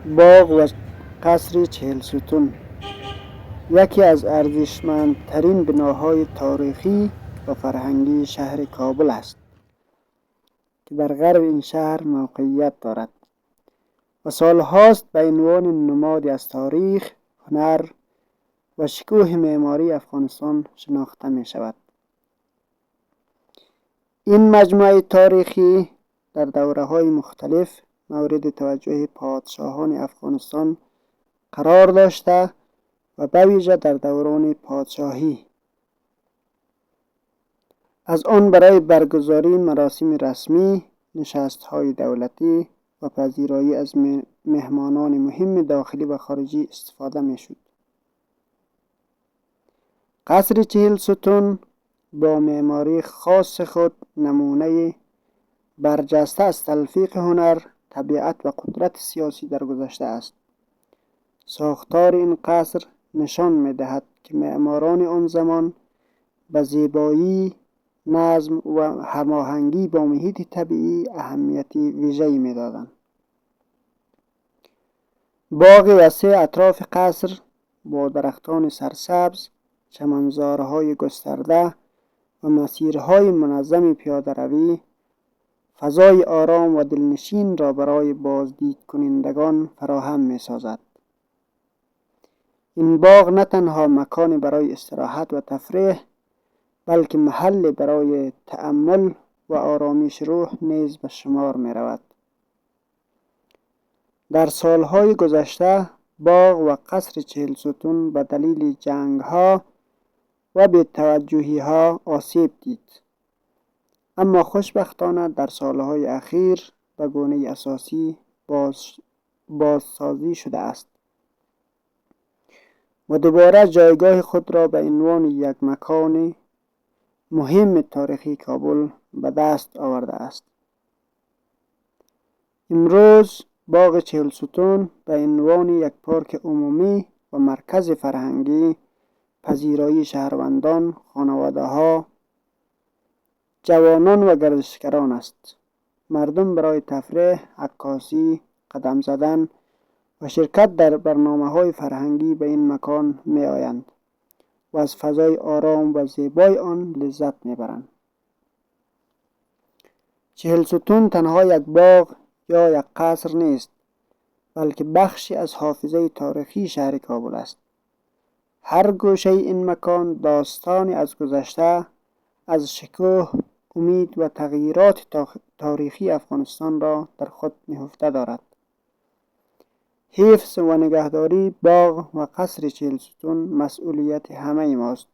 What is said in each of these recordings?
باغ و قصر 40 ستون یکی از ارزشمندترین بناهای تاریخی و فرهنگی شهر کابل است که در غرب این شهر موقعیت دارد و سالهاست به عنوان نمادی از تاریخ، هنر و شکوه معماری افغانستان شناخته می شود. این مجموعه تاریخی در دوره‌های مختلف مورد توجه پادشاهان افغانستان قرار داشته و به ویژه در دوران پادشاهی از آن برای برگزاری مراسم رسمی، نشست‌های دولتی و پذیرایی از مهمانان مهم داخلی و خارجی استفاده می‌شد. قصر 40 ستون با معماری خاص خود نمونه برجسته از تلفیق هنر، طبیعت و قدرت سیاسی در گذشته است. ساختار این قصر نشان می‌دهد که معماران آن زمان به زیبایی، نظم و هماهنگی با محیط طبیعی اهمیت ویژه‌ای می‌دادند. باغ وسیع اطراف قصر با درختان سرسبز، چمنزارهای گسترده و مسیرهای منظم پیاده‌روی فضای آرام و دلنشین را برای بازدید کنندگان فراهم می‌سازد. این باغ نه تنها مکانی برای استراحت و تفریح، بلکه محلی برای تأمل و آرامش روح نیز به شمار می‌رود. در سالهای گذشته باغ و قصر 40 ستون به دلیل جنگ‌ها و بی‌توجهی‌ها آسیب دید، اما خوشبختانه در سالهای اخیر به گونه اساسی بازسازی شده است و دوباره جایگاه خود را به عنوان یک مکان مهم تاریخی کابل به دست آورده است. امروز باغ 40 ستون به عنوان یک پارک عمومی و مرکز فرهنگی پذیرای شهروندان، خانواده‌ها، جوانان و گردشگران است. مردم برای تفریح، عکاسی، قدم زدن و شرکت در برنامه‌های فرهنگی به این مکان می‌آیند و از فضای آرام و زیبای آن لذت می‌برند. 40 ستون تنها یک باغ یا یک قصر نیست، بلکه بخشی از حافظه تاریخی شهر کابل است. هر گوشه این مکان داستانی از گذشته، از شکوه، امید و تغییرات تاریخی افغانستان را در خود نهفته دارد. حفظ و نگهداری باغ و قصر 40 ستون مسئولیت همه ماست،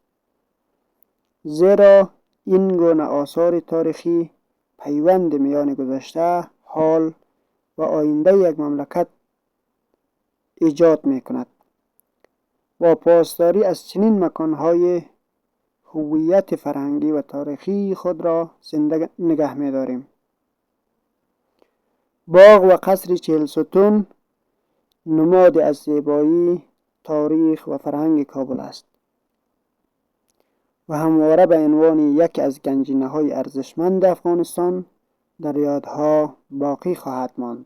زیرا این گونه آثار تاریخی پیوند میان گذشته، حال و آینده یک مملکت ایجاد می‌کند و پاسداری از چنین مکان‌های هویت فرهنگی و تاریخی خود را زنده نگه می‌داریم. باغ و قصر 40 ستون نماد از زیبایی، تاریخ و فرهنگ کابل است و همواره به عنوان یکی از گنجینه‌های ارزشمند افغانستان در یادها باقی خواهد ماند.